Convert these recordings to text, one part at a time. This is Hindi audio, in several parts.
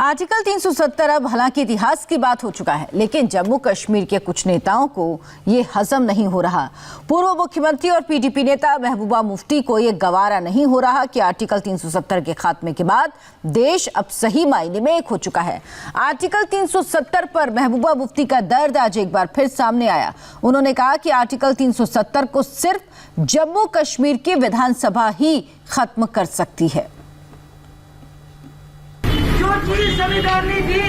आर्टिकल 370 अब हालांकि इतिहास की बात हो चुका है, लेकिन जम्मू कश्मीर के कुछ नेताओं को ये हजम नहीं हो रहा। पूर्व मुख्यमंत्री और पीडीपी नेता महबूबा मुफ्ती को ये गवारा नहीं हो रहा कि आर्टिकल 370 के खात्मे के बाद देश अब सही मायने में एक हो चुका है। आर्टिकल 370 पर महबूबा मुफ्ती का दर्द आज एक बार फिर सामने आया। उन्होंने कहा कि आर्टिकल 370 को सिर्फ जम्मू कश्मीर की विधानसभा ही खत्म कर सकती है। जो चीज संविधान ने दी,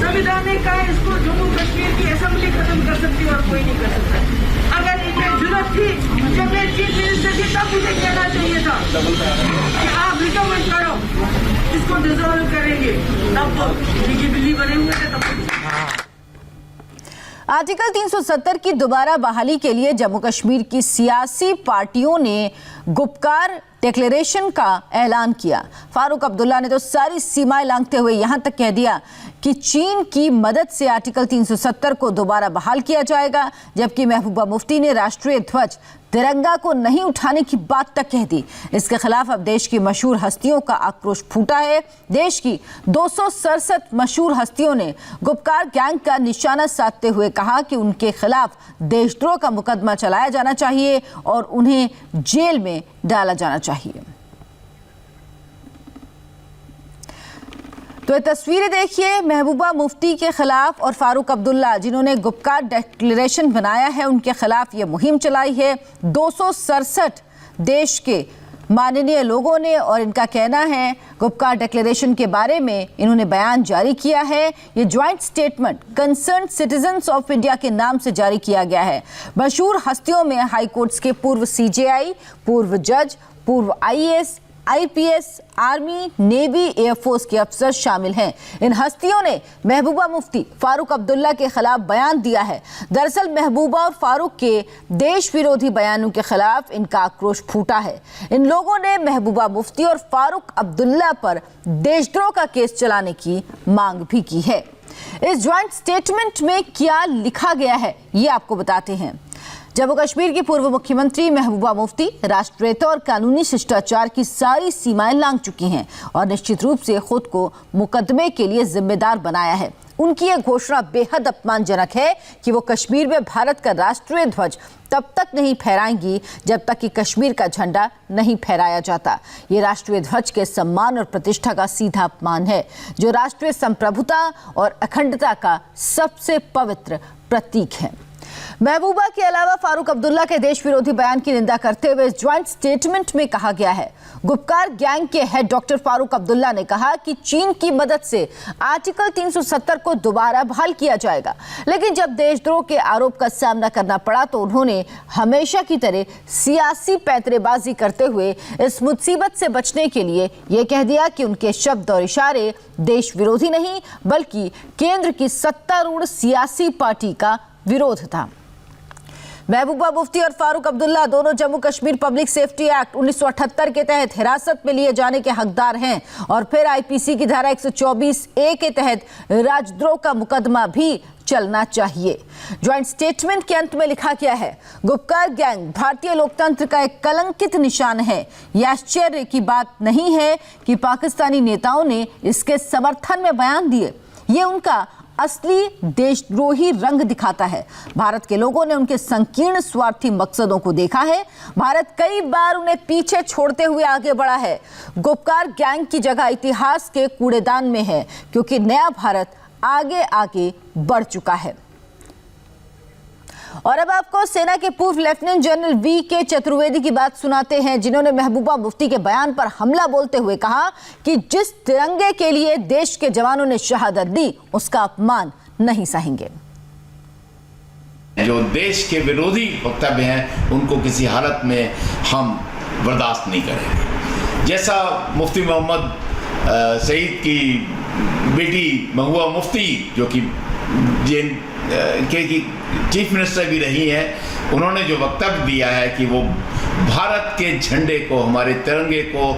संविधान ने कहा इसको जम्मू कश्मीर की असेंबली खत्म कर सकती है और कोई नहीं कर सकता। अगर इन्हें जरूरत थी, जब मैं चीफ मिनिस्टर थी तब मुझे कहना चाहिए था कि आप रिकमेंड करो, इसको डिसॉल्व करेंगे। तब तो बिल्ली बने हुए थे तब। आर्टिकल 370 की दोबारा बहाली के लिए जम्मू कश्मीर की सियासी पार्टियों ने गुपकार डिक्लेरेशन का ऐलान किया। फारूक अब्दुल्ला ने तो सारी सीमाएं लांघते हुए यहां तक कह दिया कि चीन की मदद से आर्टिकल 370 को दोबारा बहाल किया जाएगा, जबकि महबूबा मुफ्ती ने राष्ट्रीय ध्वज तिरंगा को नहीं उठाने की बात तक कह दी। इसके खिलाफ अब देश की मशहूर हस्तियों का आक्रोश फूटा है। देश की 267 मशहूर हस्तियों ने गुपकार गैंग का निशाना साधते हुए कहा कि उनके खिलाफ देशद्रोह का मुकदमा चलाया जाना चाहिए और उन्हें जेल में डाला जाना चाहिए। तो ये तस्वीरें देखिए महबूबा मुफ्ती के खिलाफ और फारूक अब्दुल्ला जिन्होंने गुपकार डिक्लेरेशन बनाया है, उनके खिलाफ ये मुहिम चलाई है 267 देश के माननीय लोगों ने। और इनका कहना है गुपकार डिक्लेरेशन के बारे में इन्होंने बयान जारी किया है। ये joint statement concern citizens of India के नाम से जारी किया गया है। मशहूर हस्तियों में हाई कोर्ट्स के पूर्व सीजेआई, पूर्व जज, पूर्व IAS, IPS, army, navy, air force के अफसर शामिल हैं। इन हस्तियों ने महबूबा मुफ्ती, फारूक अब्दुल्ला के खिलाफ बयान दिया है। दरअसल महबूबा और फारूक के देश विरोधी बयानों के खिलाफ इनका आक्रोश फूटा है। इन लोगों ने महबूबा मुफ्ती और फारूक अब्दुल्ला पर देशद्रोह का केस चलाने की मांग भी की है। इस ज्वाइंट स्टेटमेंट में क्या लिखा गया है ये आपको बताते हैं। जम्मू कश्मीर की पूर्व मुख्यमंत्री महबूबा मुफ्ती राष्ट्रीयता और कानूनी शिष्टाचार की सारी सीमाएं लांघ चुकी हैं और निश्चित रूप से खुद को मुकदमे के लिए जिम्मेदार बनाया है। उनकी यह घोषणा बेहद अपमानजनक है कि वो कश्मीर में भारत का राष्ट्रीय ध्वज तब तक नहीं फहराएंगी जब तक कि कश्मीर का झंडा नहीं फहराया जाता। ये राष्ट्रीय ध्वज के सम्मान और प्रतिष्ठा का सीधा अपमान है, जो राष्ट्रीय संप्रभुता और अखंडता का सबसे पवित्र प्रतीक है। महबूबा के अलावा फारूक अब्दुल्ला के देश विरोधी बयान की निंदा करते हुए ज्वाइंट स्टेटमेंट में कहा गया है। गुपकार गैंग के हेड डॉक्टर फारूक अब्दुल्ला ने कहा कि चीन की मदद से आर्टिकल 370 को दोबारा बहाल किया जाएगा, लेकिन जब देशद्रोह के आरोप का सामना करना पड़ा तो उन्होंने हमेशा की तरह सियासी पैंतरेबाजी करते हुए इस मुसीबत से बचने के लिए यह कह दिया कि उनके शब्द और इशारे देश विरोधी नहीं बल्कि केंद्र की सत्तारूढ़ सियासी पार्टी का विरोध था। महबूबा मुफ्ती और फारूक अब्दुल्ला दोनों Jammu Kashmir public safety act 1978 के तहत हिरासत में लिए जाने के हकदार हैं और फिर आईपीसी की धारा 124A के तहत राजद्रोह का मुकदमा भी चलना चाहिए। ज्वाइंट स्टेटमेंट के अंत में लिखा गया है, गुपकार गैंग भारतीय लोकतंत्र का एक कलंकित निशान है। यह आश्चर्य की बात नहीं है कि पाकिस्तानी नेताओं ने इसके समर्थन में बयान दिए। ये उनका असली देशद्रोही रंग दिखाता है। भारत के लोगों ने उनके संकीर्ण स्वार्थी मकसदों को देखा है। भारत कई बार उन्हें पीछे छोड़ते हुए आगे बढ़ा है। गुपकार गैंग की जगह इतिहास के कूड़ेदान में है, क्योंकि नया भारत आगे आगे बढ़ चुका है। और अब आपको सेना के पूर्व लेफ्टिनेंट जनरल वी.के. चतुर्वेदी की बात सुनाते हैं, जिन्होंने महबूबा मुफ्ती के बयान पर हमला बोलते हुए कहा कि जिस तिरंगे के लिए देश के जवानों ने शहादत दी उसका अपमान नहीं सहेंगे। जो देश के विरोधी वक्तव्य हैं उनको किसी हालत में हम बर्दाश्त नहीं करेंगे। जैसा मुफ्ती मोहम्मद सईद की बेटी महबूबा मुफ्ती, जो कि की चीफ मिनिस्टर भी रही हैं, उन्होंने जो वक्तव्य दिया है कि वो भारत के झंडे को, हमारे तिरंगे को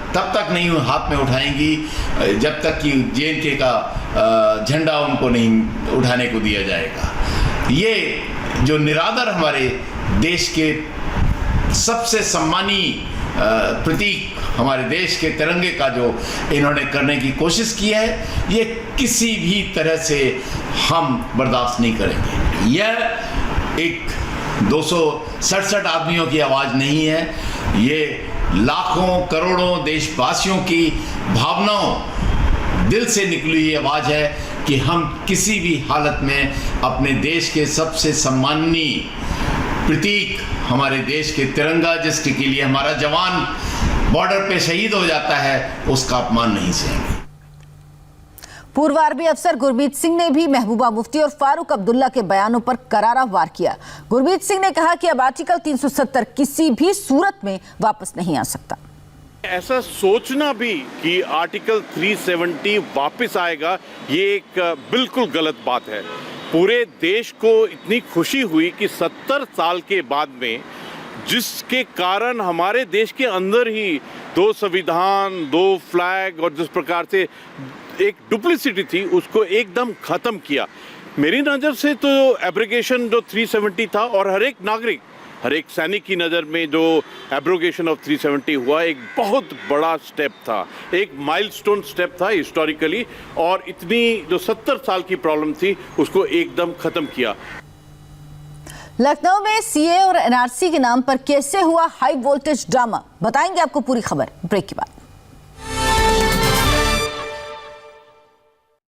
तब तक नहीं हाथ में उठाएंगी जब तक कि JNK का झंडा उनको नहीं उठाने को दिया जाएगा। ये जो निरादर हमारे देश के सबसे सम्मानीय प्रतीक हमारे देश के तिरंगे का जो इन्होंने करने की कोशिश की है, ये किसी भी तरह से हम बर्दाश्त नहीं करेंगे। यह एक 267 आदमियों की आवाज़ नहीं है, ये लाखों करोड़ों देशवासियों की भावनाओं, दिल से निकली हुई आवाज़ है कि हम किसी भी हालत में अपने देश के सबसे सम्माननीय प्रतीक, हमारे देश के तिरंगा जिसके लिए हमारा जवान बॉर्डर पे शहीद हो जाता है, उसका अपमान नहीं सहेंगे। पूर्व आर्मी अफसर गुरमीत सिंह ने भी महबूबा मुफ्ती और फारूक अब्दुल्ला के बयानों पर करारा वार किया। गुरमीत सिंह ने कहा कि अब आर्टिकल 370 किसी भी सूरत में वापस नहीं आ सकता। ऐसा सोचना भी कि आर्टिकल 370 वापस आएगा, ये एक बिल्कुल गलत बात है। पूरे देश को इतनी खुशी हुई कि 70 साल के बाद में, जिसके कारण हमारे देश के अंदर ही 2 संविधान, 2 फ्लैग और जिस प्रकार से एक डुप्लिसिटी थी, उसको एकदम खत्म किया। मेरी नज़र से तो एब्रोगेशन जो 370 था, और हर एक नागरिक, हर एक सैनिक की नज़र में जो एब्रोगेशन ऑफ 370 हुआ, एक बहुत बड़ा स्टेप था, एक माइलस्टोन स्टेप था हिस्टोरिकली, और इतनी जो 70 साल की प्रॉब्लम थी उसको एकदम खत्म किया। लखनऊ में सीए और एनआरसी के नाम पर कैसे हुआ हाई वोल्टेज ड्रामा, बताएंगे आपको पूरी खबर ब्रेक के बाद।